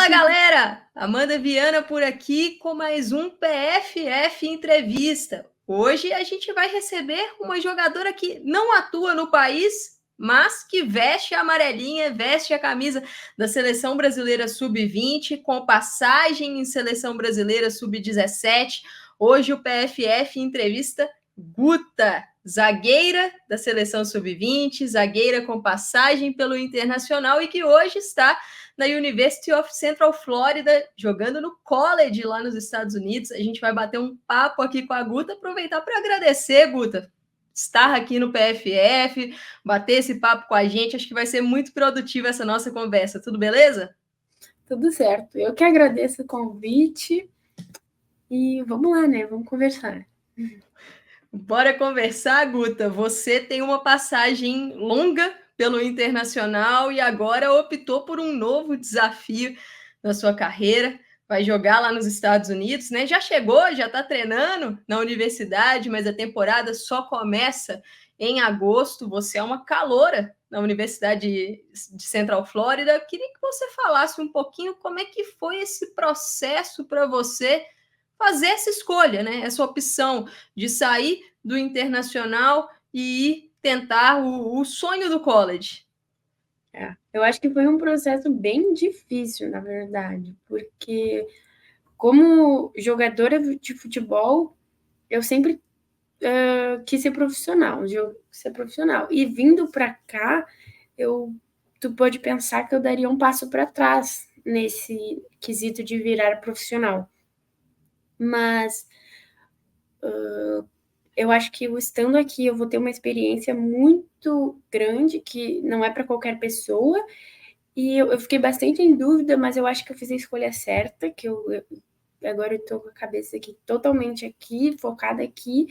Fala, galera! Amanda Viana por aqui com mais um PFF Entrevista. Hoje a gente vai receber uma jogadora que não atua no país, mas que veste a amarelinha, veste a camisa da Seleção Brasileira Sub-20, com passagem em Seleção Brasileira Sub-17. Hoje o PFF entrevista Guta, zagueira da Seleção Sub-20, zagueira com passagem pelo Internacional e que hoje está na University of Central Florida, jogando no college lá nos Estados Unidos. A gente vai bater um papo aqui com a Guta, aproveitar para agradecer, Guta, estar aqui no PFF, bater esse papo com a gente. Acho que vai ser muito produtiva essa nossa conversa. Tudo beleza? Tudo certo. Eu que agradeço o convite e vamos lá, né? Vamos conversar. Bora conversar, Guta. Você tem uma passagem longa pelo Internacional e agora optou por um novo desafio na sua carreira. Vai jogar lá nos Estados Unidos, né? Já chegou, já está treinando na universidade, mas a temporada só começa em agosto. Você é uma caloura na Universidade de Central Florida. Queria que você falasse um pouquinho como é que foi esse processo para você fazer essa escolha, né? Essa opção de sair do Internacional e ir tentar o sonho do college. Eu acho que foi um processo bem difícil, na verdade, porque como jogadora de futebol, eu sempre quis ser profissional, E vindo para cá, tu pode pensar que eu daria um passo para trás nesse quesito de virar profissional. Mas eu acho que estando aqui eu vou ter uma experiência muito grande que não é para qualquer pessoa. E eu fiquei bastante em dúvida, mas eu acho que eu fiz a escolha certa, agora eu tô com a cabeça aqui totalmente aqui, focada aqui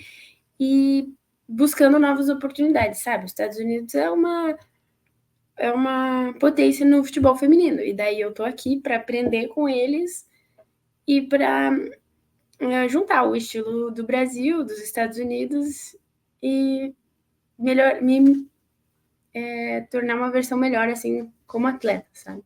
e buscando novas oportunidades, sabe? Os Estados Unidos é uma potência no futebol feminino, e daí eu tô aqui para aprender com eles e para juntar o estilo do Brasil, dos Estados Unidos e tornar uma versão melhor, assim, como atleta, sabe?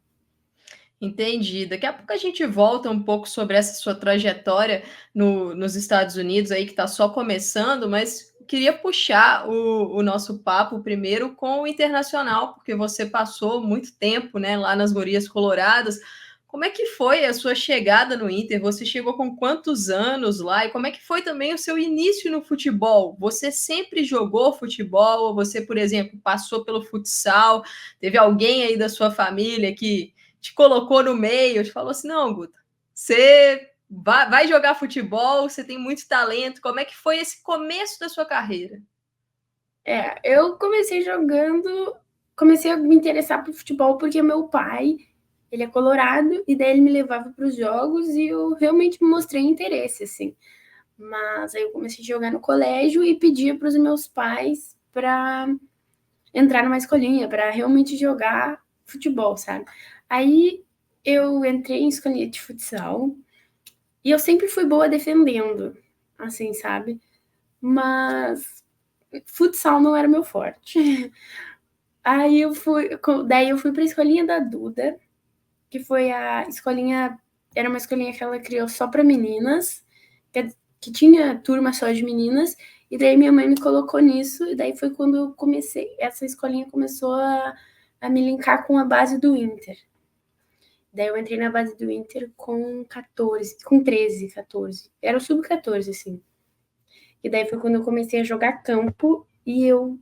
Entendi. Daqui a pouco a gente volta um pouco sobre essa sua trajetória nos Estados Unidos aí, que está só começando, mas queria puxar o nosso papo primeiro com o Internacional, porque você passou muito tempo, né, lá nas Gurias Coloradas. Como é que foi a sua chegada no Inter? Você chegou com quantos anos lá? E como é que foi também o seu início no futebol? Você sempre jogou futebol? Ou você, por exemplo, passou pelo futsal? Teve alguém aí da sua família que te colocou no meio, te falou assim, não, Guta, você vai jogar futebol, você tem muito talento. Como é que foi esse começo da sua carreira? Eu comecei a me interessar por futebol porque meu pai, ele é colorado, e daí ele me levava para os jogos e eu realmente mostrei interesse, assim. Mas aí eu comecei a jogar no colégio e pedia para os meus pais para entrar numa escolinha, para realmente jogar futebol, sabe? Aí eu entrei em escolinha de futsal e eu sempre fui boa defendendo, assim, sabe? Mas futsal não era meu forte. Daí eu fui para a escolinha da Duda, que foi era uma escolinha que ela criou só para meninas, que tinha turma só de meninas, e daí minha mãe me colocou nisso, e daí foi quando eu comecei, essa escolinha começou a me linkar com a base do Inter. Daí eu entrei na base do Inter com 13, 14. Era o sub-14, assim. E daí foi quando eu comecei a jogar campo e eu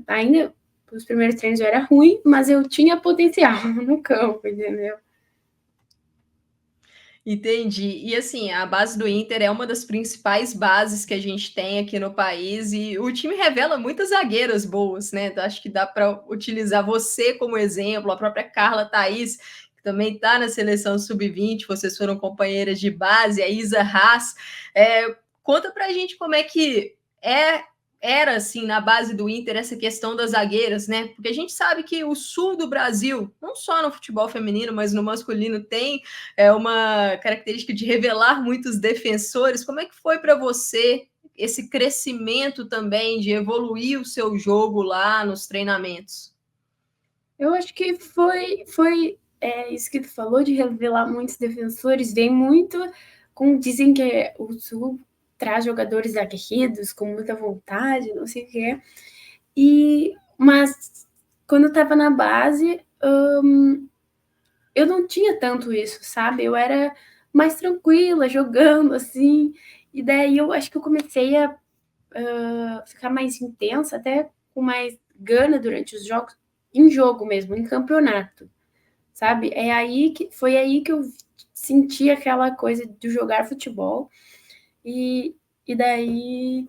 ainda, os primeiros treinos eu era ruim, mas eu tinha potencial no campo, entendeu? Entendi. E assim, a base do Inter é uma das principais bases que a gente tem aqui no país e o time revela muitas zagueiras boas, né? Então, acho que dá para utilizar você como exemplo, a própria Carla Thaís, que também está na seleção sub-20, vocês foram companheiras de base, a Isa Haas. Conta para a gente como é que era assim na base do Inter essa questão das zagueiras, né? Porque a gente sabe que o sul do Brasil, não só no futebol feminino, mas no masculino, tem uma característica de revelar muitos defensores. Como é que foi para você esse crescimento também, de evoluir o seu jogo lá nos treinamentos? Eu acho que foi isso que tu falou de revelar muitos defensores, vem muito com, dizem que o Sul traz jogadores aguerridos, com muita vontade, não sei o que mas quando eu tava na base, eu não tinha tanto isso, sabe? Eu era mais tranquila, jogando, assim, e daí eu acho que eu comecei a ficar mais intensa, até com mais gana durante os jogos, em jogo mesmo, em campeonato, sabe? Foi aí que eu senti aquela coisa de jogar futebol e, e daí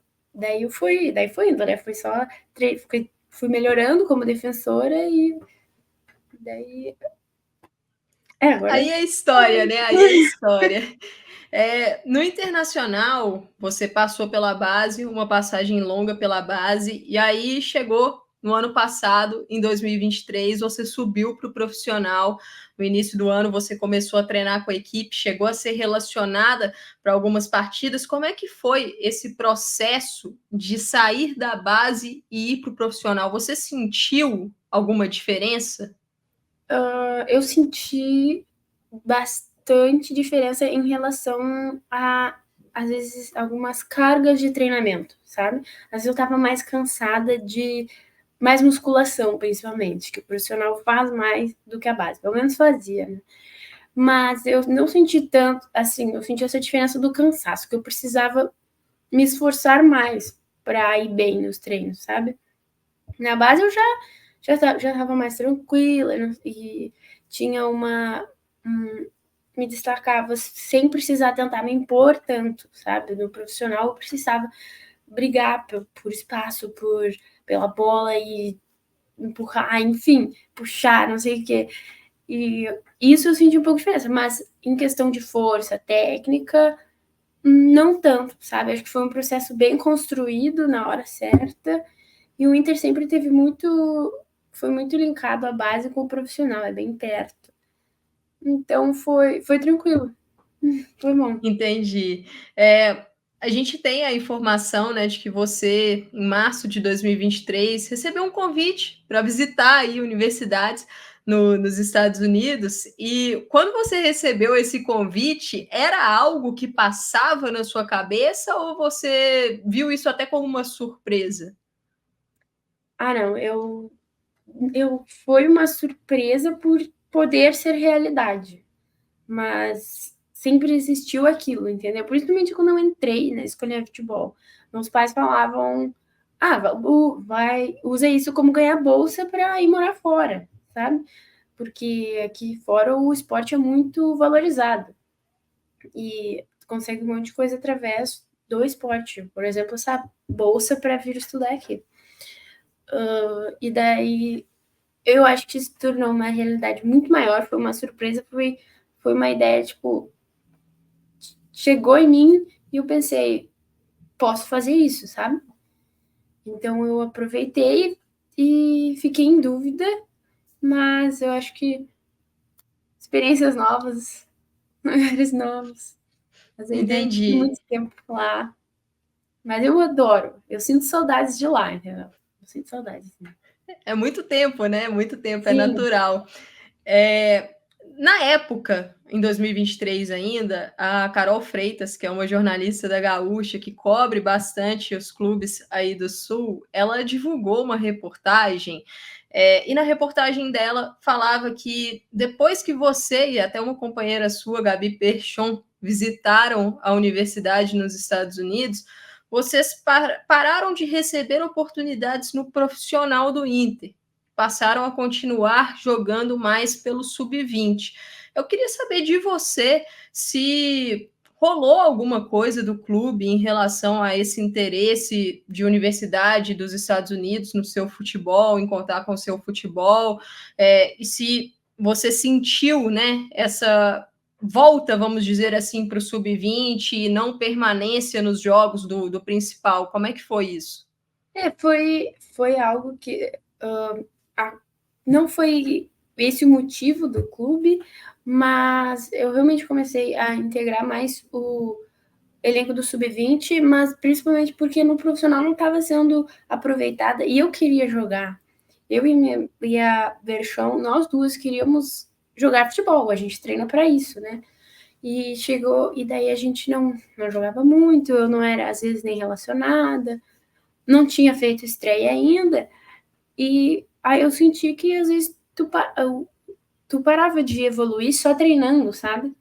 foi indo, né? Foi só fui melhorando como defensora e daí agora Aí é história, né? Aí é história. No Internacional, você passou pela base, uma passagem longa pela base, e aí chegou no ano passado, em 2023, você subiu para o profissional. No início do ano, você começou a treinar com a equipe, chegou a ser relacionada para algumas partidas. Como é que foi esse processo de sair da base e ir para o profissional? Você sentiu alguma diferença? Eu senti bastante diferença em relação a, às vezes, algumas cargas de treinamento, sabe? Às vezes eu tava mais cansada de mais musculação, principalmente, que o profissional faz mais do que a base, pelo menos fazia, né? Mas eu não senti tanto, assim, eu senti essa diferença do cansaço, que eu precisava me esforçar mais para ir bem nos treinos, sabe? Na base eu já estava mais tranquila e tinha me destacava sem precisar tentar me impor tanto, sabe? No profissional eu precisava brigar por espaço, pela bola e empurrar, enfim, puxar, não sei o quê. E isso eu senti um pouco de diferença, mas em questão de força, técnica, não tanto, sabe? Acho que foi um processo bem construído na hora certa. E o Inter sempre teve foi muito linkado à base com o profissional, é bem perto. Então foi tranquilo, foi bom. Entendi. A gente tem a informação, né, de que você, em março de 2023, recebeu um convite para visitar aí universidades nos Estados Unidos. E quando você recebeu esse convite, era algo que passava na sua cabeça ou você viu isso até como uma surpresa? Ah, não, eu foi uma surpresa por poder ser realidade, mas sempre existiu aquilo, entendeu? Principalmente quando eu entrei na escolinha de futebol. Meus pais falavam: usa isso como ganhar bolsa para ir morar fora, sabe? Porque aqui fora o esporte é muito valorizado e consegue um monte de coisa através do esporte. Por exemplo, essa bolsa para vir estudar aqui. E daí eu acho que isso se tornou uma realidade muito maior, foi uma surpresa, foi uma ideia, tipo, chegou em mim e eu pensei, posso fazer isso, sabe? Então eu aproveitei e fiquei em dúvida, mas eu acho que experiências novas, lugares novos, mas ainda fiquei Entendi. muito tempo lá. Mas eu adoro, eu sinto saudades de lá, entendeu? Eu sinto saudades. É muito tempo, né? Muito tempo, é Sim, natural. É, Na época, em 2023 ainda, a Carol Freitas, que é uma jornalista da Gaúcha que cobre bastante os clubes aí do Sul, ela divulgou uma reportagem, e na reportagem dela falava que depois que você e até uma companheira sua, Gabi Perchon, visitaram a universidade nos Estados Unidos, vocês pararam de receber oportunidades no profissional do Inter, passaram a continuar jogando mais pelo sub-20. Eu queria saber de você se rolou alguma coisa do clube em relação a esse interesse de universidade dos Estados Unidos no seu futebol, em contar com o seu futebol, e se você sentiu, né, essa volta, vamos dizer assim, para o sub-20 e não permanência nos jogos do principal. Como é que foi isso? foi algo que não foi esse o motivo do clube, mas eu realmente comecei a integrar mais o elenco do sub-20, mas principalmente porque no profissional não estava sendo aproveitada e eu queria jogar. Eu e a Verchão, nós duas queríamos jogar futebol, a gente treina para isso, né? E daí a gente não jogava muito, eu não era, às vezes, nem relacionada, não tinha feito estreia ainda, e aí eu senti que, às vezes, tu parava de evoluir só treinando, sabe?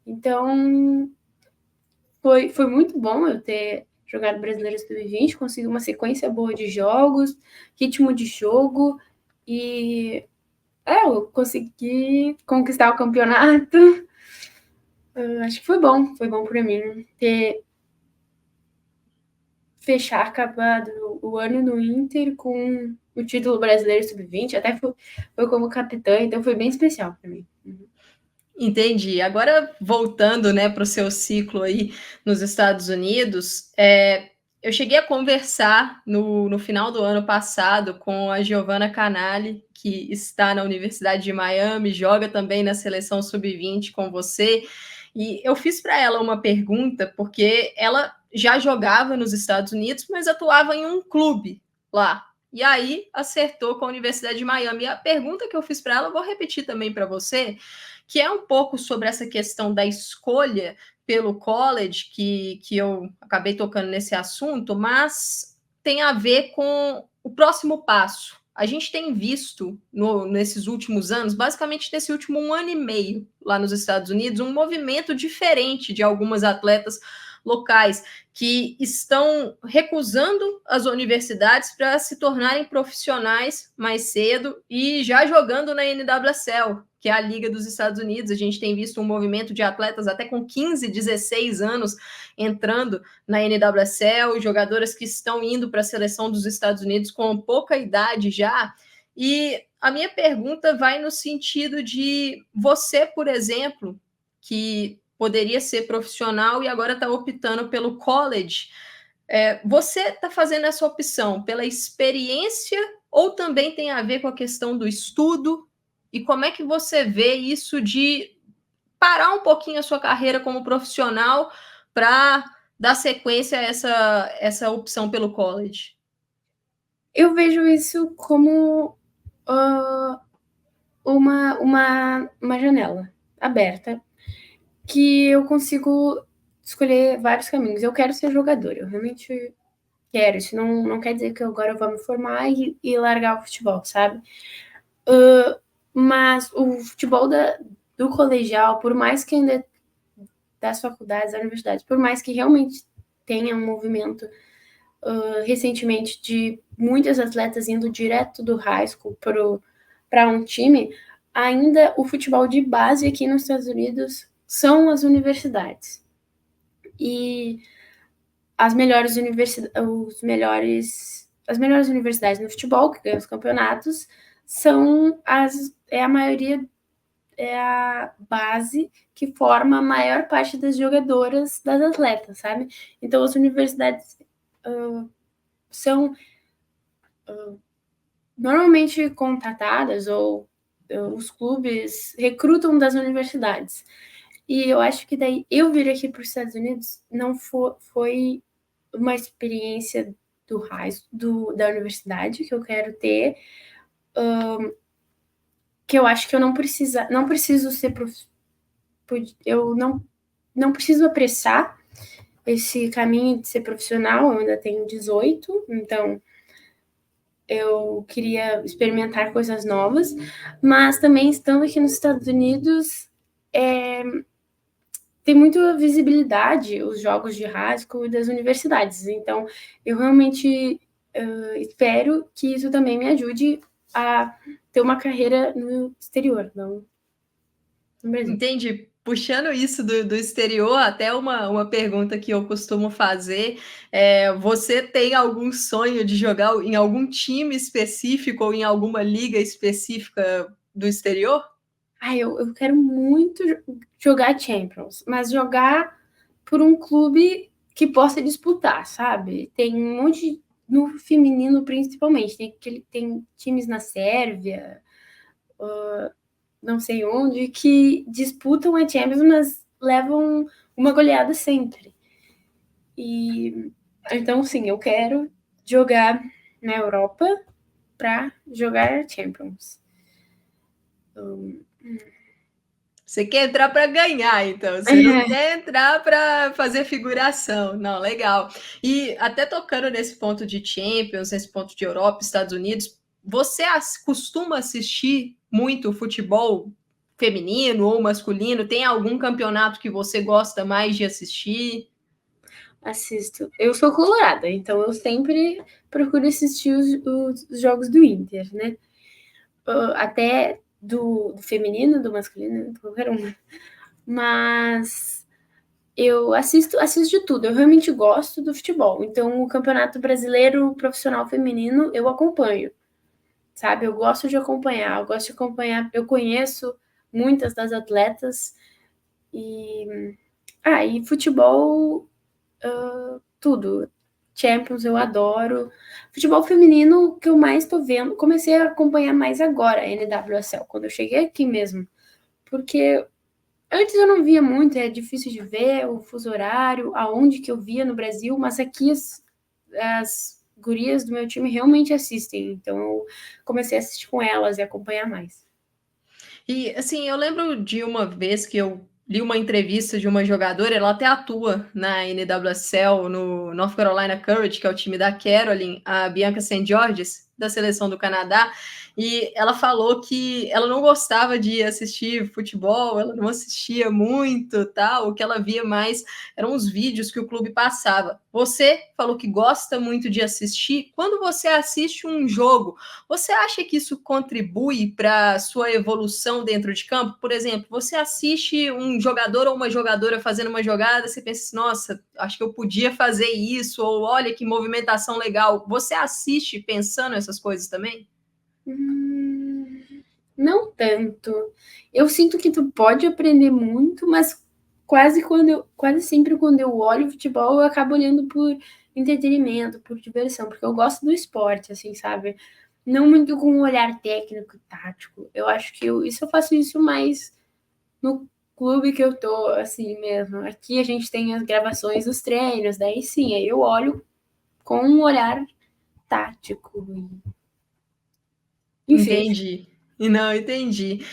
Então, foi muito bom eu ter jogado Brasileiro Sub-20, consegui uma sequência boa de jogos, ritmo de jogo, e eu consegui conquistar o campeonato. Acho que foi bom para mim ter fechar, acabado o ano no Inter com o título brasileiro sub-20, até foi como capitã, então foi bem especial para mim. Entendi. Agora, voltando, né, para o seu ciclo aí nos Estados Unidos, eu cheguei a conversar no final do ano passado com a Giovanna Canali, que está na Universidade de Miami, joga também na seleção sub-20 com você, e eu fiz para ela uma pergunta, porque ela já jogava nos Estados Unidos, mas atuava em um clube lá. E aí acertou com a Universidade de Miami. E a pergunta que eu fiz para ela, eu vou repetir também para você, que é um pouco sobre essa questão da escolha pelo college, que eu acabei tocando nesse assunto, mas tem a ver com o próximo passo. A gente tem visto nesses últimos anos, basicamente nesse último 1 ano e meio lá nos Estados Unidos, um movimento diferente de algumas atletas locais que estão recusando as universidades para se tornarem profissionais mais cedo e já jogando na NWSL, que é a Liga dos Estados Unidos. A gente tem visto um movimento de atletas até com 15, 16 anos entrando na NWSL, jogadoras que estão indo para a seleção dos Estados Unidos com pouca idade já. E a minha pergunta vai no sentido de você, por exemplo, que poderia ser profissional e agora está optando pelo college. Você está fazendo essa opção pela experiência ou também tem a ver com a questão do estudo? E como é que você vê isso de parar um pouquinho a sua carreira como profissional para dar sequência a essa opção pelo college? Eu vejo isso como uma janela aberta, que eu consigo escolher vários caminhos. Eu quero ser jogadora, eu realmente quero. Isso não quer dizer que agora eu vou me formar e largar o futebol, sabe? Mas o futebol do colegial, por mais que ainda das faculdades, da universidade, por mais que realmente tenha um movimento recentemente de muitas atletas indo direto do high school para um time, ainda o futebol de base aqui nos Estados Unidos são as universidades. E as melhores universidades no futebol, que ganham os campeonatos, é a base que forma a maior parte das jogadoras, das atletas, sabe? Então, as universidades são normalmente contratadas ou os clubes recrutam das universidades. E eu acho que daí eu vir aqui para os Estados Unidos não foi uma experiência da universidade que eu quero ter, que eu acho que eu não preciso ser eu não preciso apressar esse caminho de ser profissional. Eu ainda tenho 18, então eu queria experimentar coisas novas, mas também estando aqui nos Estados Unidos, tem muita visibilidade os jogos de high school das universidades, então eu realmente espero que isso também me ajude a ter uma carreira no exterior, não no Brasil. Entendi. Puxando isso do exterior, até uma pergunta que eu costumo fazer, você tem algum sonho de jogar em algum time específico ou em alguma liga específica do exterior? Eu quero muito jogar Champions, mas jogar por um clube que possa disputar, sabe? Tem um monte, no feminino principalmente, tem times na Sérvia, não sei onde, que disputam a Champions, mas levam uma goleada sempre. E então, sim, eu quero jogar na Europa para jogar Champions. Você quer entrar para ganhar, então. Você não quer entrar para fazer figuração. Não, legal. E até tocando nesse ponto de Champions, nesse ponto de Europa, Estados Unidos, você costuma assistir muito futebol feminino ou masculino? Tem algum campeonato que você gosta mais de assistir? Assisto. Eu sou colorada, então eu sempre procuro assistir os jogos do Inter, né? Até do feminino, do masculino, qualquer um. Mas eu assisto de tudo. Eu realmente gosto do futebol. Então, o Campeonato Brasileiro Profissional Feminino eu acompanho, sabe? Eu gosto de acompanhar. Eu gosto de acompanhar. Eu conheço muitas das atletas e e futebol, tudo. Champions eu adoro. Futebol feminino, o que eu mais tô vendo, comecei a acompanhar mais agora, a NWSL, quando eu cheguei aqui mesmo. Porque antes eu não via muito, é difícil de ver o fuso horário, aonde que eu via no Brasil, mas aqui as gurias do meu time realmente assistem, então eu comecei a assistir com elas e acompanhar mais. E, assim, eu lembro de uma vez que eu li uma entrevista de uma jogadora, ela até atua na NWSL, no North Carolina Courage, que é o time da Caroline, a Bianca St. Georges, da seleção do Canadá, e ela falou que ela não gostava de assistir futebol, ela não assistia muito, tal, o que ela via mais eram os vídeos que o clube passava. Você falou que gosta muito de assistir. Quando você assiste um jogo, você acha que isso contribui para a sua evolução dentro de campo? Por exemplo, você assiste um jogador ou uma jogadora fazendo uma jogada, você pensa assim, nossa, acho que eu podia fazer isso, ou olha que movimentação legal. Você assiste pensando essas coisas também? Não tanto. Eu sinto que tu pode aprender muito, mas quase sempre quando eu olho futebol, eu acabo olhando por entretenimento, por diversão, porque eu gosto do esporte, assim, sabe? Não muito com um olhar técnico e tático. Eu acho que eu faço isso mais no clube que eu tô, assim mesmo. Aqui a gente tem as gravações dos treinos, daí sim, aí eu olho com um olhar tático. Enfim. Entendi. E não, entendi.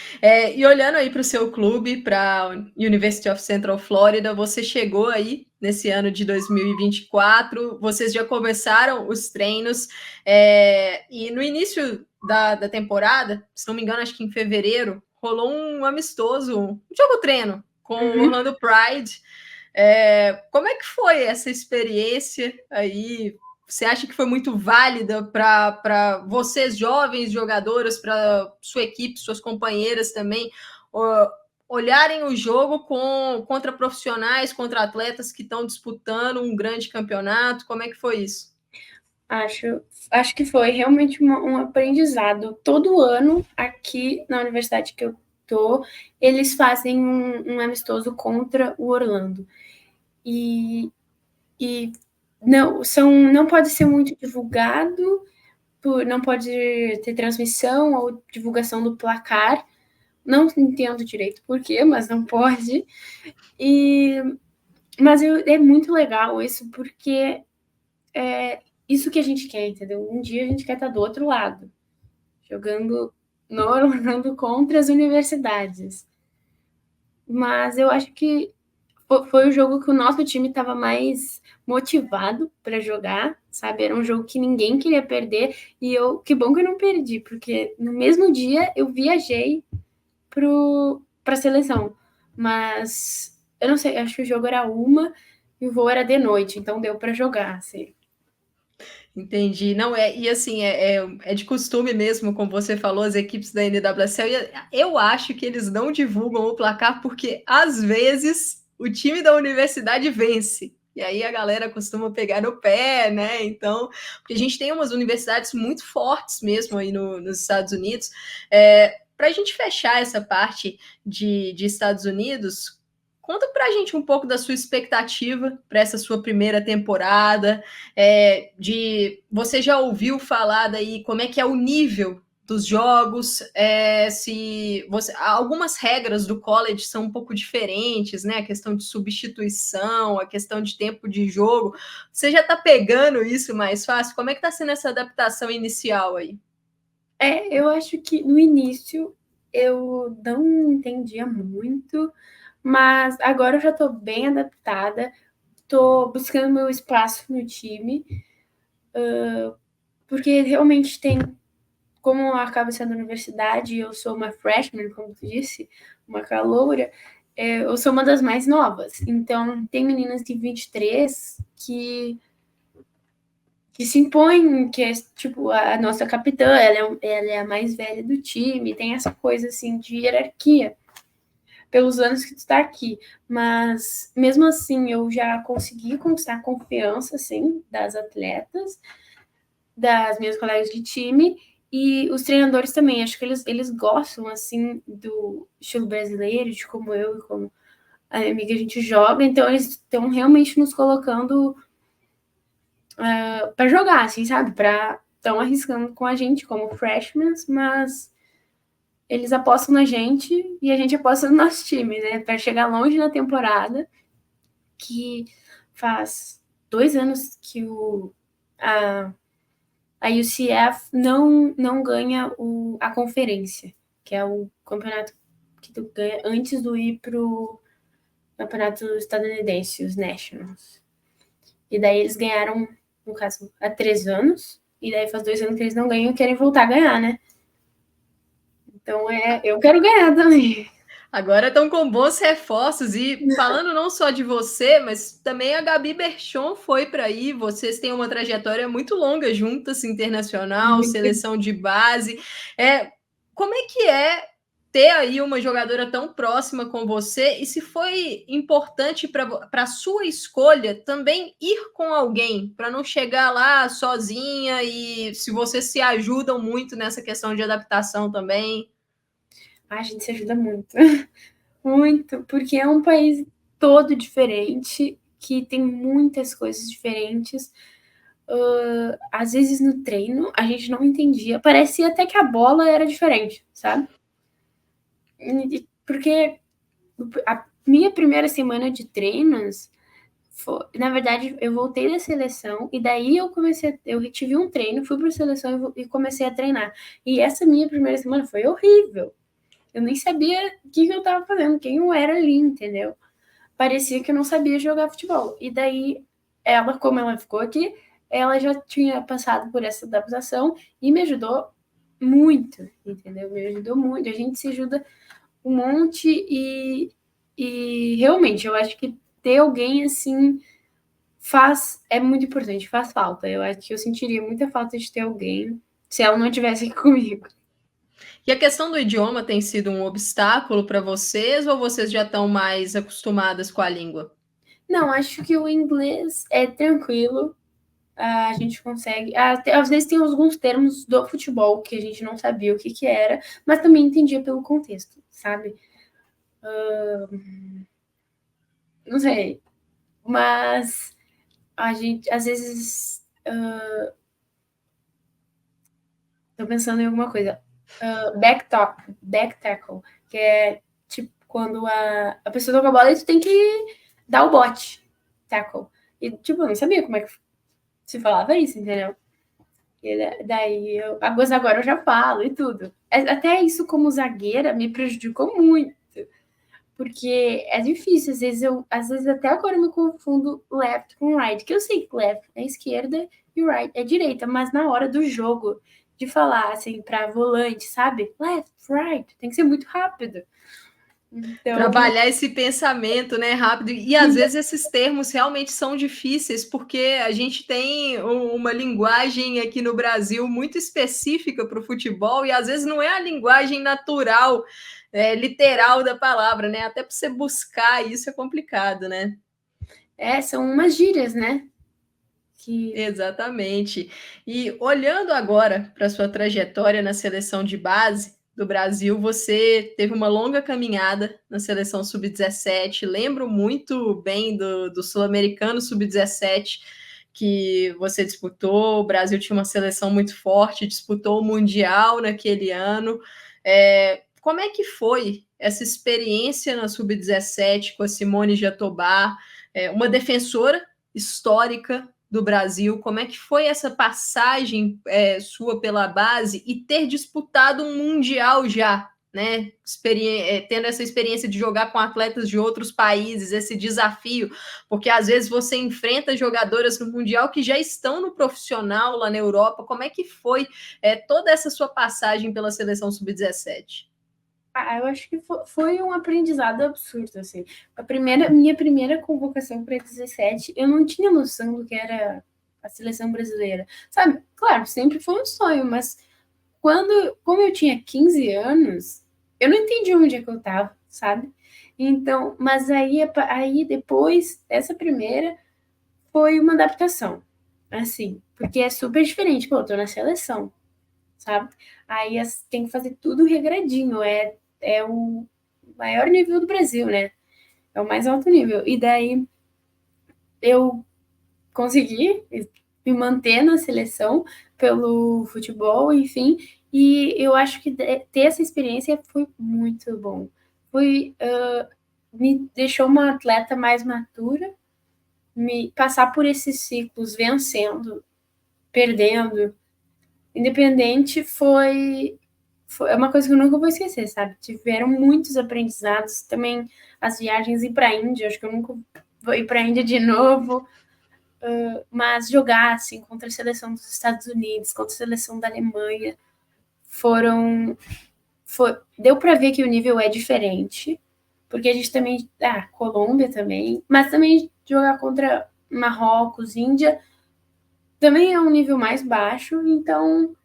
E olhando aí para o seu clube, para a University of Central Florida, você chegou aí nesse ano de 2024, vocês já começaram os treinos, e no início da temporada, se não me engano, acho que em fevereiro, rolou um amistoso, um jogo-treino com o Orlando Pride. Como é que foi essa experiência aí? Você acha que foi muito válida para vocês, jovens jogadoras, para sua equipe, suas companheiras também, olharem o jogo contra profissionais, contra atletas que estão disputando um grande campeonato? Como é que foi isso? Acho que foi realmente um aprendizado. Todo ano, aqui na universidade que eu tô, eles fazem um amistoso contra o Orlando. E não pode ser muito divulgado, não pode ter transmissão ou divulgação do placar. Não entendo direito por quê, mas não pode. Mas é muito legal isso, porque é isso que a gente quer, entendeu? Um dia a gente quer estar do outro lado, jogando no Orlando contra as universidades. Mas eu acho que foi o jogo que o nosso time estava mais motivado para jogar, sabe? Era um jogo que ninguém queria perder e que bom que eu não perdi, porque no mesmo dia eu viajei para a seleção, mas eu não sei, acho que o jogo era 1 e o voo era de noite, então deu para jogar, assim. Entendi. Não, e assim, é de costume mesmo, como você falou, as equipes da NWSL, eu acho que eles não divulgam o placar porque, às vezes, o time da universidade vence. E aí a galera costuma pegar no pé, né? Então, porque a gente tem umas universidades muito fortes mesmo aí nos Estados Unidos. Para a gente fechar essa parte de Estados Unidos, conta para a gente um pouco da sua expectativa para essa sua primeira temporada, você já ouviu falar daí como é que é o nível dos jogos, se você, algumas regras do college são um pouco diferentes, né? A questão de substituição, a questão de tempo de jogo. Você já está pegando isso mais fácil? Como é que está sendo essa adaptação inicial aí? Eu acho que no início eu não entendia muito, mas agora eu já estou bem adaptada, estou buscando meu espaço no time, porque realmente tem, como eu acabo sendo universidade e eu sou uma freshman, como tu disse, uma caloura, eu sou uma das mais novas. Então, tem meninas de 23 que se impõem, que é tipo a nossa capitã, ela é a mais velha do time, tem essa coisa assim de hierarquia pelos anos que tu está aqui. Mas mesmo assim, eu já consegui conquistar a confiança assim das atletas, das minhas colegas de time e os treinadores também. Acho que eles gostam assim do estilo brasileiro, de como eu e como a amiga a gente joga, então eles estão realmente nos colocando para jogar, assim, sabe? Estão arriscando com a gente como freshmen, mas eles apostam na gente e a gente aposta no nosso time, né? Para chegar longe na temporada, que faz 2 anos que a UCF não ganha a conferência, que é o campeonato que tu ganha antes do ir pro campeonato estadunidense, os Nationals. E daí eles ganharam, no caso, há 3 anos, e daí faz 2 anos que eles não ganham e querem voltar a ganhar, né? Então eu quero ganhar também. Agora estão com bons reforços e falando não só de você, mas também a Gabi Berchon foi para aí. Vocês têm uma trajetória muito longa juntas, internacional, Muito. seleção de base. Como é que é ter aí uma jogadora tão próxima com você? E se foi importante para a sua escolha também ir com alguém, para não chegar lá sozinha e se vocês se ajudam muito nessa questão de adaptação também? A gente se ajuda muito. Muito, porque é um país todo diferente, que tem muitas coisas diferentes. Às vezes no treino a gente não entendia, parecia até que a bola era diferente, sabe? Porque a minha primeira semana de treinos foi, na verdade, eu voltei da seleção e daí eu tive um treino, fui para a seleção e comecei a treinar. E essa minha primeira semana foi horrível. Eu nem sabia o que eu estava fazendo, quem eu era ali, entendeu? Parecia que eu não sabia jogar futebol. E daí, ela, como ela ficou aqui, ela já tinha passado por essa adaptação e me ajudou muito, entendeu? Me ajudou muito. A gente se ajuda um monte e realmente eu acho que ter alguém assim é muito importante, faz falta. Eu acho que eu sentiria muita falta de ter alguém se ela não estivesse aqui comigo. E a questão do idioma tem sido um obstáculo para vocês ou vocês já estão mais acostumadas com a língua? Não, acho que o inglês é tranquilo. A gente consegue. Às vezes tem alguns termos do futebol que a gente não sabia o que, que era, mas também entendia pelo contexto, sabe? Não sei. Mas a gente, às vezes. Tô pensando em alguma coisa. Back tackle, que é tipo quando a pessoa toca a bola e tu tem que dar o bote. Tackle. E, tipo, eu não sabia como é que se falava isso, entendeu? Daí, agora eu já falo e tudo. Até isso, como zagueira, me prejudicou muito. Porque é difícil, às vezes até agora eu me confundo left com right, que eu sei que left é esquerda e right é direita, mas na hora do jogo, de falar assim para volante, sabe? Left, right, tem que ser muito rápido. Então, Trabalhar esse pensamento, né, rápido. E às vezes esses termos realmente são difíceis, porque a gente tem uma linguagem aqui no Brasil muito específica para o futebol, e às vezes não é a linguagem natural, literal da palavra, né? Até para você buscar isso é complicado, né? são umas gírias, né? Exatamente. E olhando agora para sua trajetória na seleção de base do Brasil, você teve uma longa caminhada na seleção sub-17. Lembro muito bem do Sul-Americano sub-17 que você disputou. O Brasil tinha uma seleção muito forte, disputou o Mundial naquele ano. Como é que foi essa experiência na sub-17 com a Simone Jatobá, uma defensora histórica do Brasil? Como é que foi essa passagem sua pela base e ter disputado um Mundial já? né, tendo essa experiência de jogar com atletas de outros países, esse desafio, porque às vezes você enfrenta jogadoras no Mundial que já estão no profissional lá na Europa. Como é que foi toda essa sua passagem pela seleção sub-17? Eu acho que foi um aprendizado absurdo, assim. Minha primeira convocação para 17, eu não tinha noção do que era a seleção brasileira, sabe? Claro, sempre foi um sonho, mas como eu tinha 15 anos, eu não entendi onde é que eu tava, sabe? Então, mas aí depois, essa primeira foi uma adaptação, assim, porque é super diferente, pô, eu tô na seleção, sabe? Aí tem que fazer tudo regradinho, é o maior nível do Brasil, né? É o mais alto nível. E daí eu consegui me manter na seleção pelo futebol, enfim, e eu acho que ter essa experiência foi muito bom. Me deixou uma atleta mais madura, me passar por esses ciclos vencendo, perdendo, independente é uma coisa que eu nunca vou esquecer, sabe? Tiveram muitos aprendizados, também as viagens ir para a Índia, acho que eu nunca vou ir para a Índia de novo, mas jogar assim contra a seleção dos Estados Unidos, contra a seleção da Alemanha, deu para ver que o nível é diferente, porque a gente também, Colômbia também, mas também jogar contra Marrocos, Índia, também é um nível mais baixo, então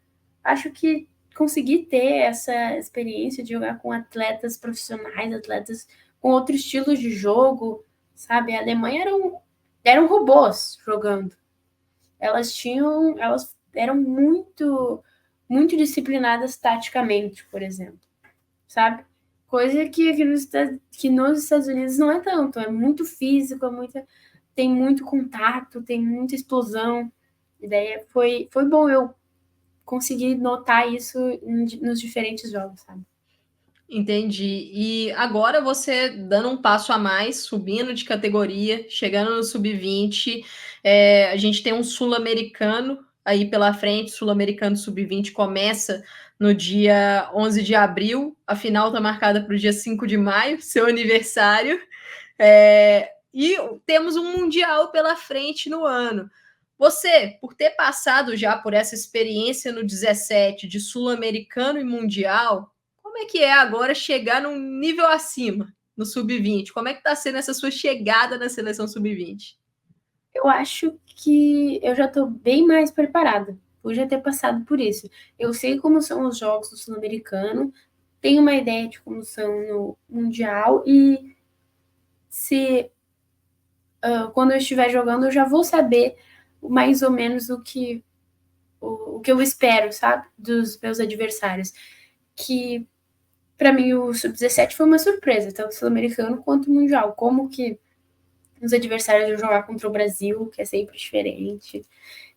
acho que conseguir ter essa experiência de jogar com atletas profissionais, atletas com outro estilo de jogo, sabe? A Alemanha eram robôs jogando. Elas eram muito disciplinadas taticamente, por exemplo, sabe? Coisa que aqui que nos Estados Unidos não é tanto, é muito físico, tem muito contato, tem muita explosão. E daí foi bom eu conseguir notar isso nos diferentes jogos, sabe? Entendi. E agora você dando um passo a mais, subindo de categoria, chegando no sub-20, a gente tem um sul-americano aí pela frente, sul-americano sub-20 começa no dia 11 de abril, a final está marcada para o dia 5 de maio, seu aniversário, e temos um mundial pela frente no ano. Você, por ter passado já por essa experiência no 17 de sul-americano e mundial, como é que é agora chegar num nível acima, no sub-20? Como é que está sendo essa sua chegada na seleção sub-20? Eu acho que eu já estou bem mais preparada por já ter passado por isso. Eu sei como são os jogos do Sul-Americano, tenho uma ideia de como são no Mundial e se quando eu estiver jogando eu já vou saber mais ou menos o que eu espero, sabe, dos meus adversários. Que para mim o Sub-17 foi uma surpresa, tanto o Sul-Americano quanto o Mundial. Como que os adversários vão jogar contra o Brasil, que é sempre diferente,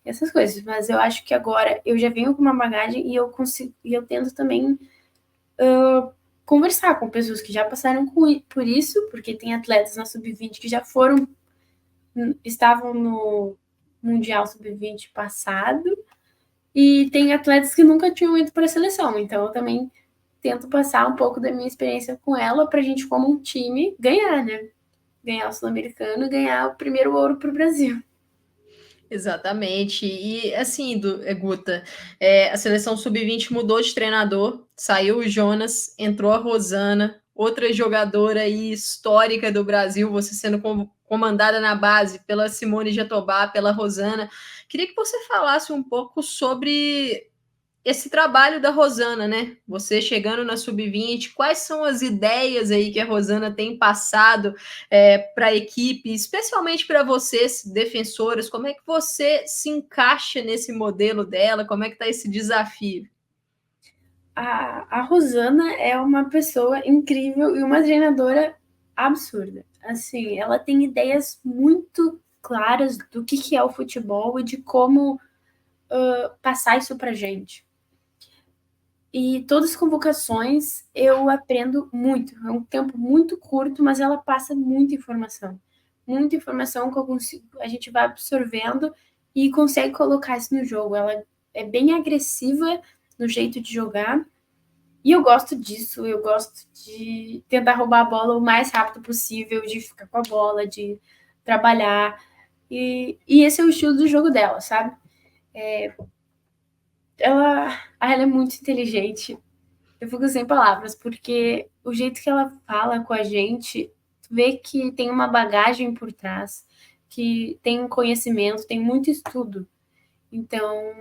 essas coisas. Mas eu acho que agora eu já venho com uma bagagem e eu tento também conversar com pessoas que já passaram por isso, porque tem atletas na Sub-20 que já estavam no Mundial Sub-20 passado, e tem atletas que nunca tinham ido para a seleção. Então eu também tento passar um pouco da minha experiência com ela para a gente, como um time, ganhar, né? Ganhar o Sul-Americano e ganhar o primeiro ouro para o Brasil. Exatamente. E assim, Guta, a seleção sub-20 mudou de treinador, saiu o Jonas, entrou a Rosana, outra jogadora aí histórica do Brasil, você sendo comandada na base pela Simone Jatobá, pela Rosana. Queria que você falasse um pouco sobre esse trabalho da Rosana, né? Você chegando na sub-20, quais são as ideias aí que a Rosana tem passado para a equipe, especialmente para vocês, defensoras? Como é que você se encaixa nesse modelo dela? Como é que está esse desafio? A Rosana é uma pessoa incrível e uma treinadora absurda. Assim, ela tem ideias muito claras do que é o futebol e de como passar isso para gente. E todas as convocações eu aprendo muito. É um tempo muito curto, mas ela passa muita informação. Muita informação que a gente vai absorvendo e consegue colocar isso no jogo. Ela é bem agressiva no jeito de jogar E eu gosto disso, eu gosto de tentar roubar a bola o mais rápido possível, de ficar com a bola, de trabalhar. E esse é o estilo do jogo dela, sabe? Ela é muito inteligente. Eu fico sem palavras, porque o jeito que ela fala com a gente, tu vê que tem uma bagagem por trás, que tem um conhecimento, tem muito estudo. Então,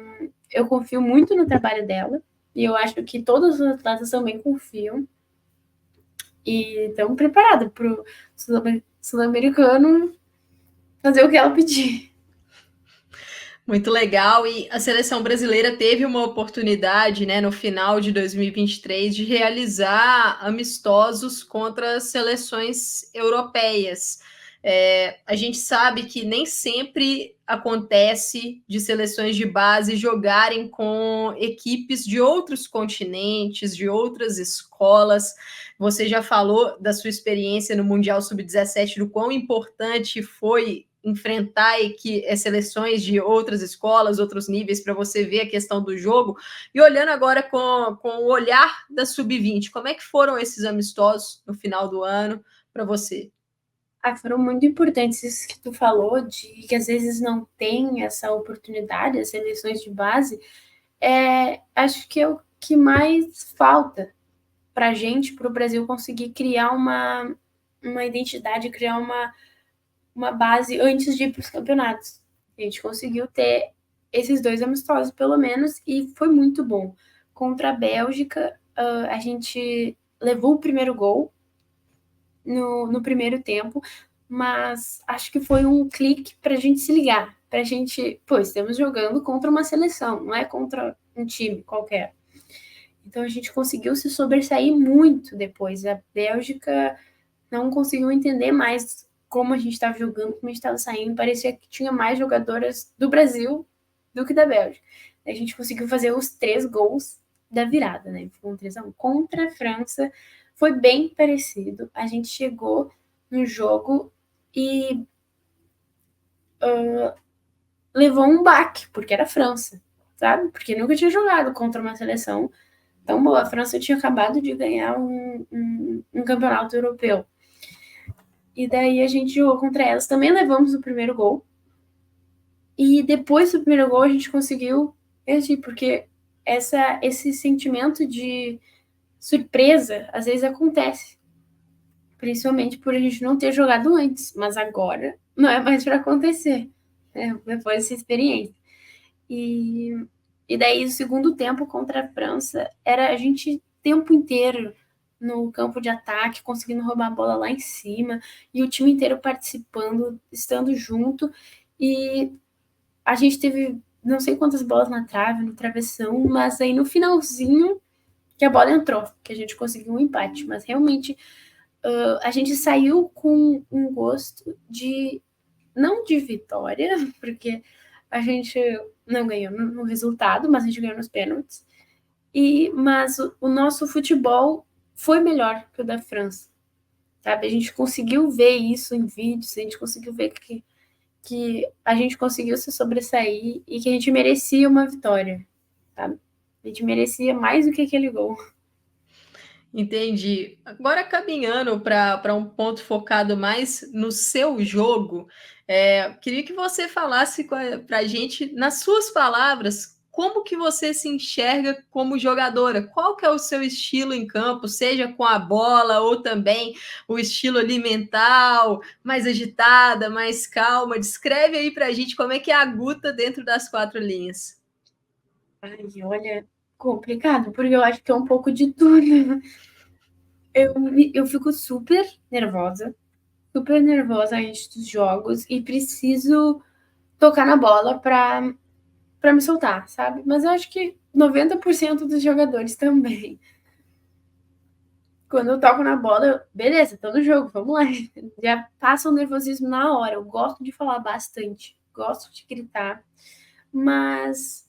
eu confio muito no trabalho dela, e eu acho que todos os atletas também confiam, e estão preparados para o sul-americano fazer o que ela pedir. Muito legal. E a seleção brasileira teve uma oportunidade, né, no final de 2023, de realizar amistosos contra seleções europeias. A gente sabe que nem sempre acontece de seleções de base jogarem com equipes de outros continentes, de outras escolas. Você já falou da sua experiência no Mundial Sub-17, do quão importante foi enfrentar seleções de outras escolas, outros níveis, para você ver a questão do jogo. E olhando agora com o olhar da Sub-20, como é que foram esses amistosos no final do ano para você? Foram muito importantes isso que tu falou, de que às vezes não tem essa oportunidade, as seleções de base. Acho que é o que mais falta para a gente, para o Brasil conseguir criar uma identidade, criar uma base antes de ir para os campeonatos. A gente conseguiu ter esses 2 amistosos, pelo menos, e foi muito bom. Contra a Bélgica, a gente levou o primeiro gol no primeiro tempo, mas acho que foi um clique para a gente se ligar, para a gente, pô, estamos jogando contra uma seleção, não é contra um time qualquer. Então a gente conseguiu se sobressair muito depois. A Bélgica não conseguiu entender mais como a gente estava jogando, como a gente estava saindo. Parecia que tinha mais jogadoras do Brasil do que da Bélgica. A gente conseguiu fazer os 3 gols da virada, né? Foi um 3-1 contra a França. Foi bem parecido. A gente chegou no jogo e levou um baque, porque era a França, sabe? Porque nunca tinha jogado contra uma seleção tão boa. A França tinha acabado de ganhar um campeonato europeu. E daí a gente jogou contra elas. Também levamos o primeiro gol. E depois do primeiro gol a gente conseguiu reagir, porque esse sentimento de surpresa às vezes acontece. Principalmente por a gente não ter jogado antes. Mas agora não é mais para acontecer. Depois dessa experiência. E daí o segundo tempo contra a França era a gente o tempo inteiro no campo de ataque, conseguindo roubar a bola lá em cima, e o time inteiro participando, estando junto, e a gente teve não sei quantas bolas na trave, no travessão, mas aí no finalzinho que a bola entrou, que a gente conseguiu um empate, mas realmente a gente saiu com um gosto de, não de vitória, porque a gente não ganhou no resultado, mas a gente ganhou nos pênaltis. Mas o nosso futebol foi melhor que o da França, sabe? A gente conseguiu ver isso em vídeos, a gente conseguiu ver que a gente conseguiu se sobressair e que a gente merecia uma vitória, sabe? A gente merecia mais do que aquele gol. Entendi. Agora, caminhando para um ponto focado mais no seu jogo, queria que você falasse para a gente, nas suas palavras, como que você se enxerga como jogadora? Qual que é o seu estilo em campo, seja com a bola ou também o estilo ali mental, mais agitada, mais calma? Descreve aí para a gente como é que é a Guta dentro das 4 linhas. Ai, olha, complicado, porque eu acho que é um pouco de tudo. Eu fico super nervosa antes dos jogos e preciso tocar na bola para me soltar, sabe? Mas eu acho que 90% dos jogadores também. Quando eu toco na bola, beleza, tô no jogo, vamos lá. Já passa o nervosismo na hora. Eu gosto de falar bastante, gosto de gritar, mas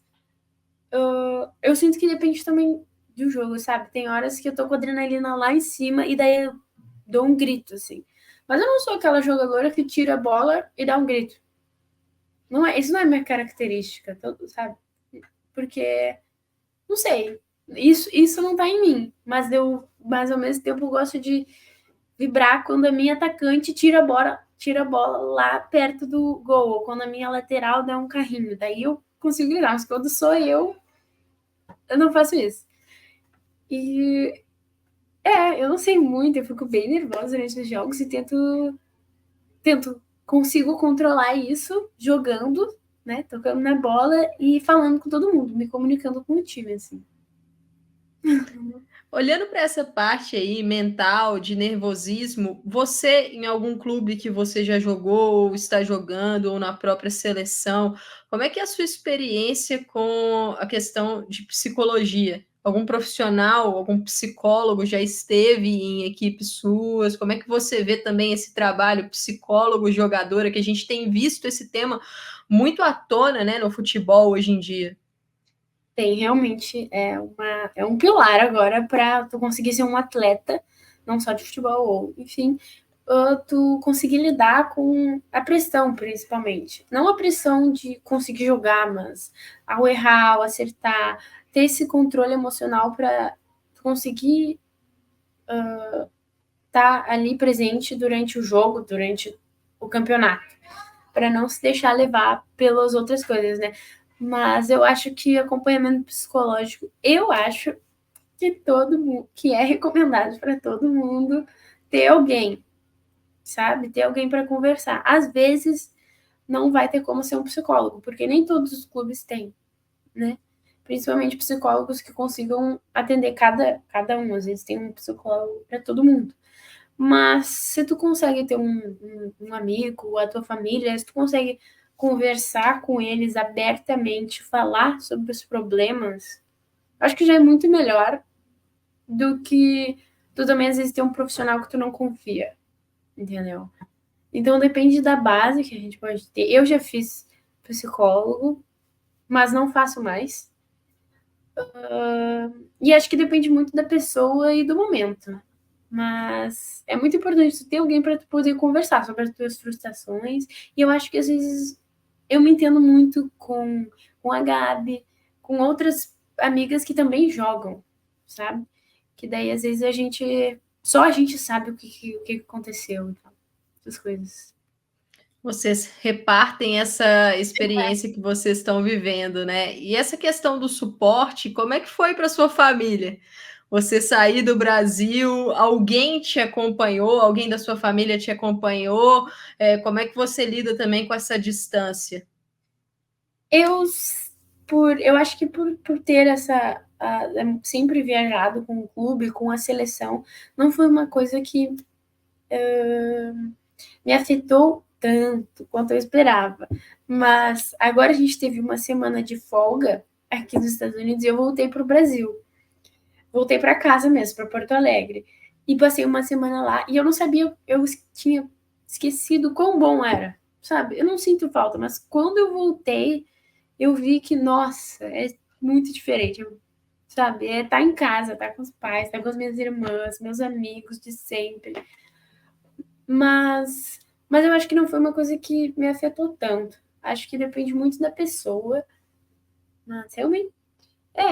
eu sinto que depende também do jogo, sabe? Tem horas que eu tô com a adrenalina lá em cima e daí eu dou um grito, assim. Mas eu não sou aquela jogadora que tira a bola e dá um grito. Não é, isso não é minha característica, sabe? Porque, não sei, Isso não tá em mim, mas ao mesmo tempo eu gosto de vibrar quando a minha atacante tira a bola lá perto do gol, ou quando a minha lateral dá um carrinho. Daí eu consigo gritar, mas quando sou eu não faço isso. E eu não sei muito, eu fico bem nervosa durante os jogos e consigo controlar isso jogando, né? Tocando na bola e falando com todo mundo, me comunicando com o time, assim. Olhando para essa parte aí mental, de nervosismo, você, em algum clube que você já jogou, ou está jogando, ou na própria seleção, como é que é a sua experiência com a questão de psicologia? Algum profissional, algum psicólogo já esteve em equipes suas? Como é que você vê também esse trabalho psicólogo-jogadora, que a gente tem visto esse tema muito à tona, né, no futebol hoje em dia? Tem, realmente é um pilar agora para tu conseguir ser um atleta, não só de futebol, ou, enfim, tu conseguir lidar com a pressão, principalmente. Não a pressão de conseguir jogar, mas ao errar, ao acertar, ter esse controle emocional para conseguir estar ali presente durante o jogo, durante o campeonato, para não se deixar levar pelas outras coisas, né? Mas eu acho que acompanhamento psicológico, eu acho que todo mundo, que é recomendado para todo mundo ter alguém, sabe? Ter alguém para conversar. Às vezes não vai ter como ser um psicólogo, porque nem todos os clubes têm, né? Principalmente psicólogos que consigam atender cada um. Às vezes tem um psicólogo para todo mundo. Mas se tu consegue ter um amigo, a tua família, se tu consegue conversar com eles abertamente, falar sobre os problemas, acho que já é muito melhor do que tu também às vezes ter um profissional que tu não confia, entendeu? Então depende da base que a gente pode ter. Eu já fiz psicólogo, mas não faço mais. E acho que depende muito da pessoa e do momento. Mas é muito importante tu ter alguém para tu poder conversar sobre as tuas frustrações. E eu acho que às vezes eu me entendo muito com a Gabi, com outras amigas que também jogam, sabe? Que daí às vezes só a gente sabe o que aconteceu, então, essas coisas. Vocês repartem essa experiência que vocês estão vivendo, né? E essa questão do suporte, como é que foi para sua família? Você sair do Brasil, alguém te acompanhou, alguém da sua família te acompanhou? Como é que você lida também com essa distância? Eu, eu acho que por ter sempre viajado com o clube, com a seleção, não foi uma coisa que me afetou tanto quanto eu esperava. Mas agora a gente teve uma semana de folga aqui nos Estados Unidos e eu voltei para o Brasil. Voltei para casa mesmo, para Porto Alegre. E passei uma semana lá e eu não sabia, eu tinha esquecido quão bom era, sabe? Eu não sinto falta, mas quando eu voltei, eu vi que, nossa, é muito diferente, sabe? É estar em casa, estar com os pais, estar com as minhas irmãs, meus amigos de sempre. Mas, mas eu acho que não foi uma coisa que me afetou tanto. Acho que depende muito da pessoa. Mas realmente,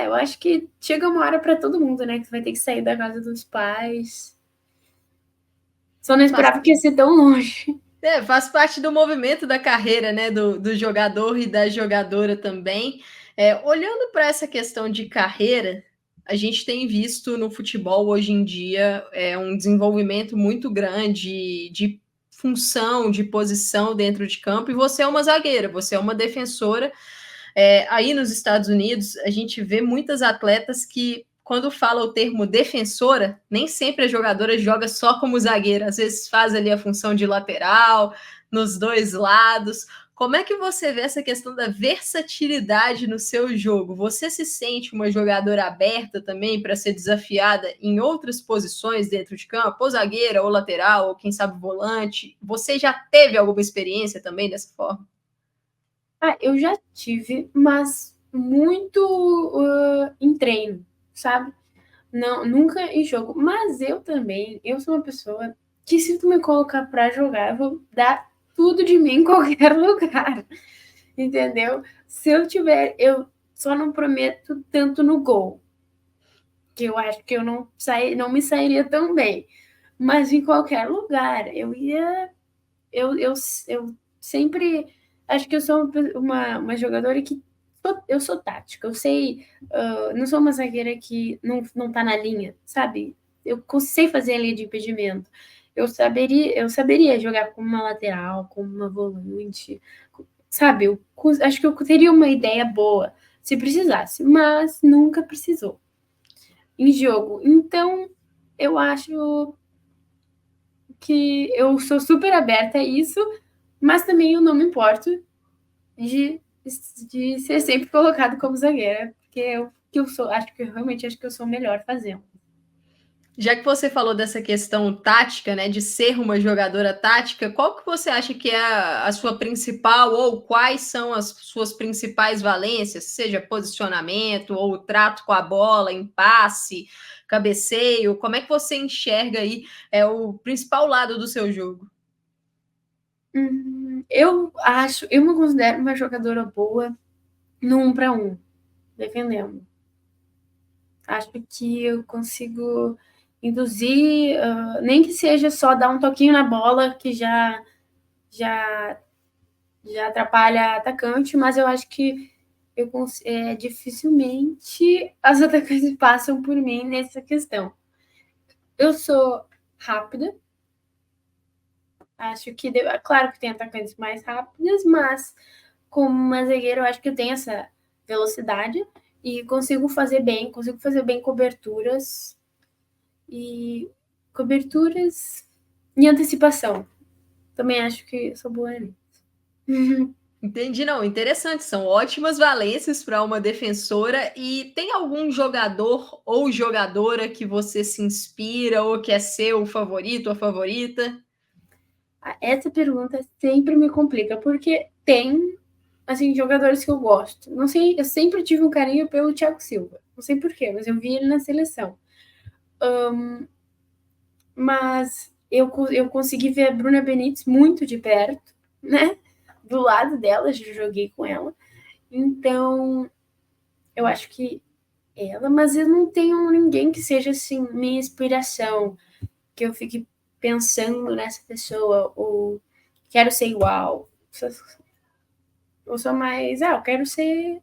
eu acho que chega uma hora para todo mundo, né? Que vai ter que sair da casa dos pais. Só não Faz, esperava que ia ser tão longe. faz parte do movimento da carreira, né? Do jogador e da jogadora também. Olhando para essa questão de carreira, a gente tem visto no futebol hoje em dia um desenvolvimento muito grande de função, de posição dentro de campo, e você é uma zagueira, você é uma defensora. Aí nos Estados Unidos, a gente vê muitas atletas que, quando fala o termo defensora, nem sempre a jogadora joga só como zagueira, às vezes faz ali a função de lateral, nos dois lados. Como é que você vê essa questão da versatilidade no seu jogo? Você se sente uma jogadora aberta também para ser desafiada em outras posições dentro de campo, ou zagueira, ou lateral, ou quem sabe volante? Você já teve alguma experiência também dessa forma? Eu já tive, mas muito em treino, sabe? Não, nunca em jogo. Mas eu sou uma pessoa que se tu me colocar pra jogar, eu vou dar tudo de mim em qualquer lugar, entendeu? Se eu tiver, eu só não prometo tanto no gol. que eu acho que eu não me sairia tão bem. Mas em qualquer lugar, eu sempre acho que eu sou uma jogadora que eu sou tática, eu sei, não sou uma zagueira que não tá na linha, sabe? Eu sei fazer a linha de impedimento. Eu saberia jogar como uma lateral, como uma volante, sabe? Acho que eu teria uma ideia boa se precisasse, mas nunca precisou em jogo. Então, eu acho que eu sou super aberta a isso, mas também eu não me importo de, de ser sempre colocado como zagueira, porque eu sou, acho que eu sou melhor fazendo. Já que você falou dessa questão tática, né, de ser uma jogadora tática, qual que você acha que é a sua principal ou quais são as suas principais valências, seja posicionamento ou trato com a bola, em passe, cabeceio, como é que você enxerga aí o principal lado do seu jogo? Eu me considero uma jogadora boa no 1 para 1, defendendo. Acho que eu consigo induzir, nem que seja só dar um toquinho na bola, que já, já atrapalha a atacante, mas eu acho que dificilmente as atacantes passam por mim nessa questão. Eu sou rápida, acho que, claro que tem atacantes mais rápidas, mas como uma zagueira, eu acho que eu tenho essa velocidade e consigo fazer bem coberturas e antecipação. Também acho que sou boa nisso. Entendi, não, interessante, são ótimas valências para uma defensora. E tem algum jogador ou jogadora que você se inspira ou que é seu favorito ou favorita? Essa pergunta sempre me complica, porque tem, assim, jogadores que eu gosto. Não sei, eu sempre tive um carinho pelo Thiago Silva. Não sei porquê, mas eu vi ele na seleção. Mas eu consegui ver a Bruna Benítez muito de perto, né? Do lado dela, já joguei com ela. Então, eu acho que ela, mas eu não tenho ninguém que seja, assim, minha inspiração, que eu fique pensando nessa pessoa, ou quero ser igual. Eu sou mais, eu quero ser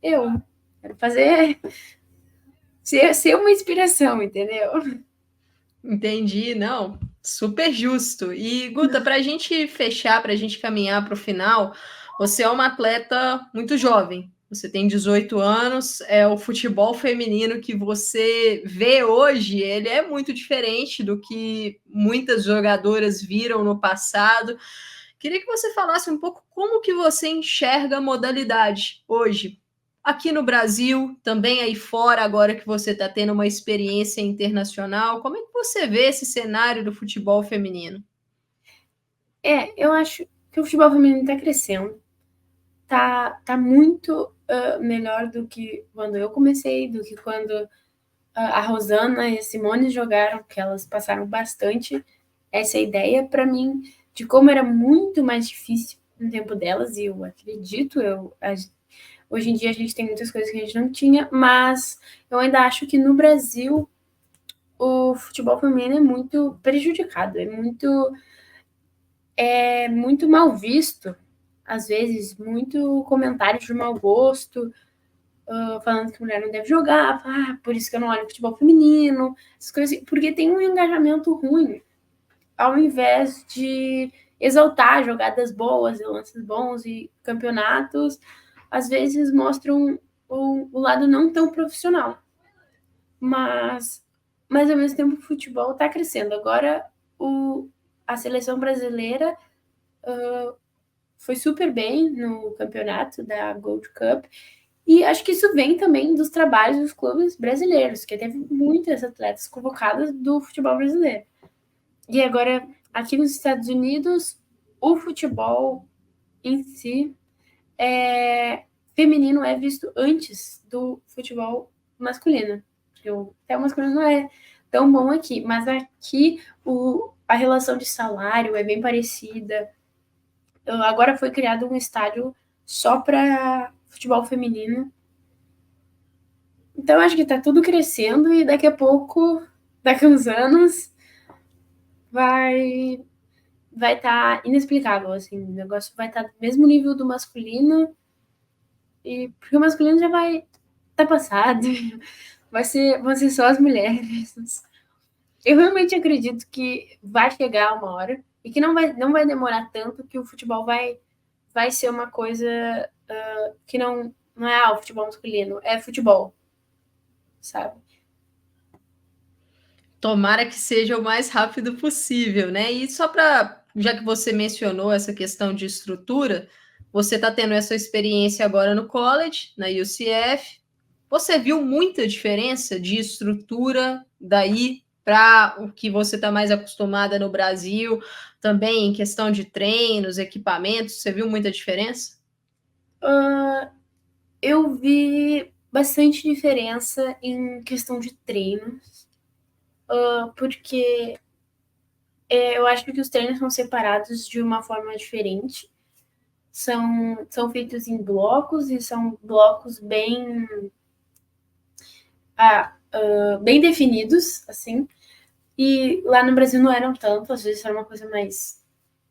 eu. Quero fazer, ser uma inspiração, entendeu? Entendi, não, super justo. E, Guta, para a gente fechar, para a gente caminhar para o final, você é uma atleta muito jovem. Você tem 18 anos, o futebol feminino que você vê hoje, ele é muito diferente do que muitas jogadoras viram no passado. Queria que você falasse um pouco como que você enxerga a modalidade hoje, aqui no Brasil, também aí fora, agora que você está tendo uma experiência internacional. Como é que você vê esse cenário do futebol feminino? Eu acho que o futebol feminino está crescendo. Tá muito melhor do que quando eu comecei, do que quando a Rosana e a Simone jogaram, que elas passaram bastante essa ideia para mim de como era muito mais difícil no tempo delas, e eu acredito, hoje em dia a gente tem muitas coisas que a gente não tinha, mas eu ainda acho que no Brasil o futebol feminino é muito prejudicado, é muito mal visto, às vezes, muito comentário de mau gosto, falando que mulher não deve jogar, por isso que eu não olho futebol feminino, essas coisas, porque tem um engajamento ruim, ao invés de exaltar jogadas boas e lances bons e campeonatos, às vezes mostram o lado não tão profissional. Mas, mas ao mesmo tempo o futebol está crescendo. Agora a seleção brasileira foi super bem no campeonato da Gold Cup. E acho que isso vem também dos trabalhos dos clubes brasileiros, que teve muitas atletas convocadas do futebol brasileiro. E agora, aqui nos Estados Unidos, o futebol em si feminino é visto antes do futebol masculino. Até o masculino não é tão bom aqui, mas aqui a relação de salário é bem parecida. Agora foi criado um estádio só para futebol feminino. Então, acho que tá tudo crescendo e daqui a pouco, daqui a uns anos, vai estar inexplicável, assim, o negócio vai estar do mesmo nível do masculino, e porque o masculino já vai estar passado, vão ser só as mulheres. Eu realmente acredito que vai chegar uma hora e que não vai demorar tanto, que o futebol vai ser uma coisa que não é o futebol masculino, é futebol, sabe? Tomara que seja o mais rápido possível, né? E só para, já que você mencionou essa questão de estrutura, você está tendo essa experiência agora no college, na UCF. Você viu muita diferença de estrutura daí para o que você está mais acostumada no Brasil, também em questão de treinos, equipamentos, você viu muita diferença? Eu vi bastante diferença em questão de treinos, porque eu acho que os treinos são separados de uma forma diferente. São feitos em blocos e são blocos bem definidos, assim. E lá no Brasil não eram tanto, às vezes era uma coisa mais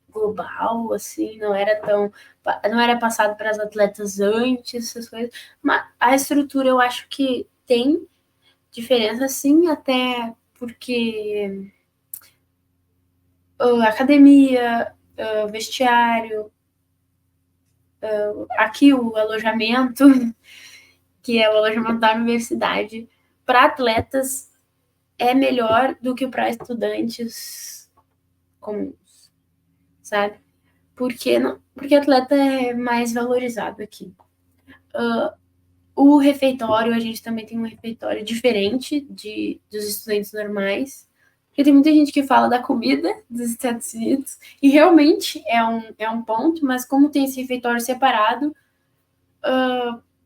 global, assim, não era passado para as atletas antes, essas coisas. Mas a estrutura eu acho que tem diferença, sim, até porque academia, vestiário, aqui o alojamento, que é o alojamento da universidade, para atletas é melhor do que para estudantes comuns, sabe? Porque atleta é mais valorizado aqui. O refeitório, a gente também tem um refeitório diferente dos estudantes normais. Porque tem muita gente que fala da comida dos Estados Unidos, e realmente é um ponto, mas como tem esse refeitório separado,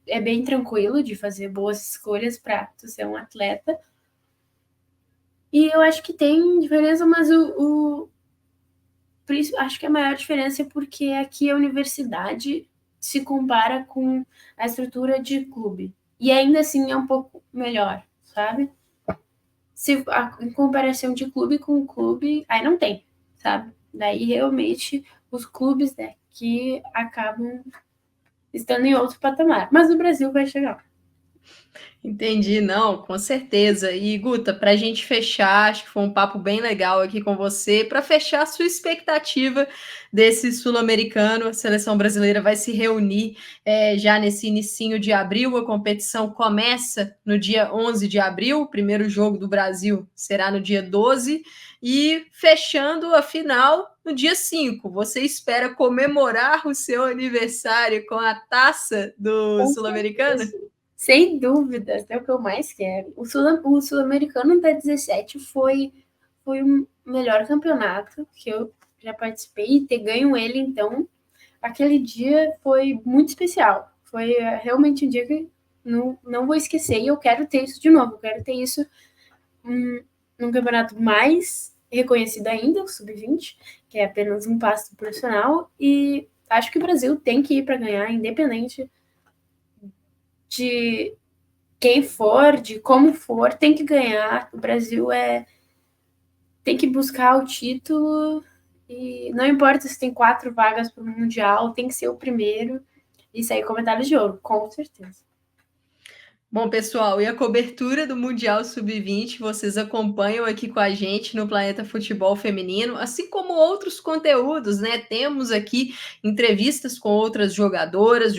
é bem tranquilo de fazer boas escolhas para ser um atleta. E eu acho que tem diferença, mas acho que a maior diferença é porque aqui a universidade se compara com a estrutura de clube. E ainda assim é um pouco melhor, sabe? Em comparação de clube com clube, aí não tem, sabe? Daí realmente os clubes daqui acabam estando em outro patamar. Mas o Brasil vai chegar. Entendi, não, com certeza. E Guta, para a gente fechar, acho que foi um papo bem legal aqui com você. Para fechar a sua expectativa desse sul-americano, a seleção brasileira vai se reunir já nesse inicinho de abril. A competição começa no dia 11 de abril, o primeiro jogo do Brasil será no dia 12, e fechando a final no dia 5. Você espera comemorar o seu aniversário com a taça do sul-americano? Sem dúvidas, é o que eu mais quero. O Sul-Americano da 17 foi o melhor campeonato que eu já participei, e ter ganho ele, então, aquele dia foi muito especial. Foi realmente um dia que não vou esquecer, e eu quero ter isso de novo. Eu quero ter isso num campeonato mais reconhecido ainda, o Sub-20, que é apenas um passo profissional, e acho que o Brasil tem que ir para ganhar, independente de quem for, de como for, tem que ganhar. O Brasil tem que buscar o título, e não importa se tem 4 vagas para o Mundial, tem que ser o primeiro e sair com medalha de ouro, com certeza. Bom, pessoal, e a cobertura do Mundial Sub-20 vocês acompanham aqui com a gente no Planeta Futebol Feminino, assim como outros conteúdos, né? Temos aqui entrevistas com outras jogadoras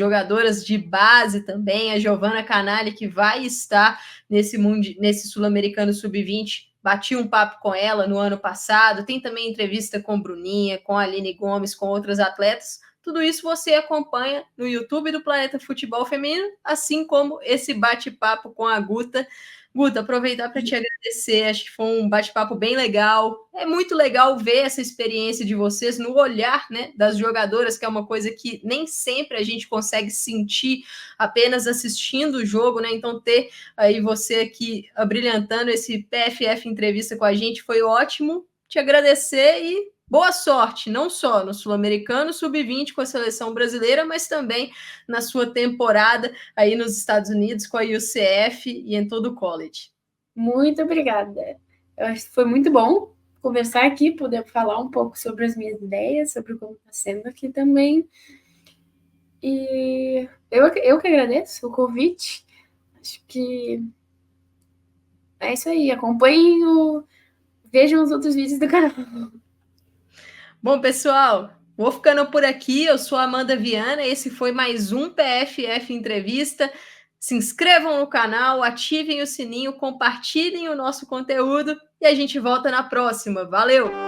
de base também, a Giovana Canali, que vai estar nesse Sul-Americano Sub-20. Bati um papo com ela no ano passado, tem também entrevista com Bruninha, com a Aline Gomes, com outras atletas. Tudo isso você acompanha no YouTube do Planeta Futebol Feminino, assim como esse bate-papo com a Guta. Guta, aproveitar para te agradecer, acho que foi um bate-papo bem legal. É muito legal ver essa experiência de vocês no olhar, né, das jogadoras, que é uma coisa que nem sempre a gente consegue sentir apenas assistindo o jogo, né? Então, ter aí você aqui abrilhantando esse PFF entrevista com a gente foi ótimo. Te agradecer e boa sorte, não só no Sul-Americano Sub-20 com a seleção brasileira, mas também na sua temporada aí nos Estados Unidos com a UCF e em todo o college. Muito obrigada. Eu acho que foi muito bom conversar aqui, poder falar um pouco sobre as minhas ideias, sobre como está sendo aqui também. E eu que agradeço o convite. Acho que é isso aí. Acompanhem, vejam os outros vídeos do canal. Bom, pessoal, vou ficando por aqui. Eu sou a Amanda Viana. Esse foi mais um PFF Entrevista. Se inscrevam no canal, ativem o sininho, compartilhem o nosso conteúdo e a gente volta na próxima. Valeu!